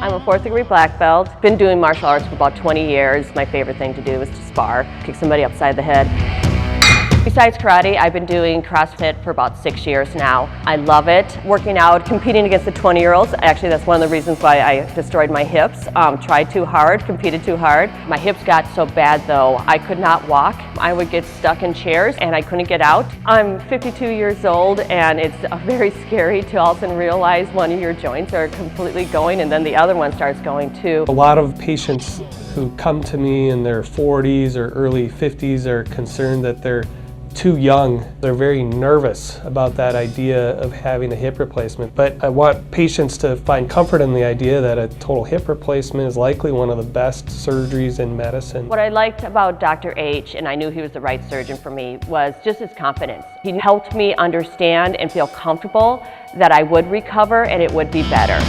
I'm a 4th degree black belt. Been doing martial arts for about 20 years. My favorite thing to do is to spar, kick somebody upside the head. Besides karate, I've been doing CrossFit for about 6 years now. I love it. Working out, competing against the 20-year-olds. Actually, that's one of the reasons why I destroyed my hips. Tried too hard, competed too hard. My hips got so bad though, I could not walk. I would get stuck in chairs and I couldn't get out. I'm 52 years old and it's very scary to all of a sudden realize one of your joints are completely going and then the other one starts going too. A lot of patients who come to me in their 40s or early 50s are concerned that they're too young. They're very nervous about that idea of having a hip replacement. But I want patients to find comfort in the idea that a total hip replacement is likely one of the best surgeries in medicine. What I liked about Dr. H, and I knew he was the right surgeon for me, was just his confidence. He helped me understand and feel comfortable that I would recover and it would be better.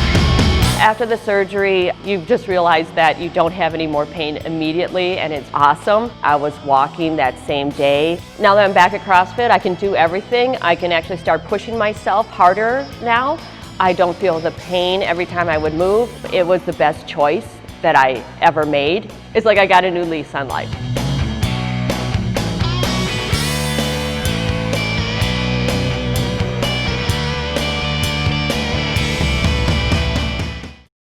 After the surgery, you just realize that you don't have any more pain immediately, and it's awesome. I was walking that same day. Now that I'm back at CrossFit, I can do everything. I can actually start pushing myself harder now. I don't feel the pain every time I would move. It was the best choice that I ever made. It's like I got a new lease on life.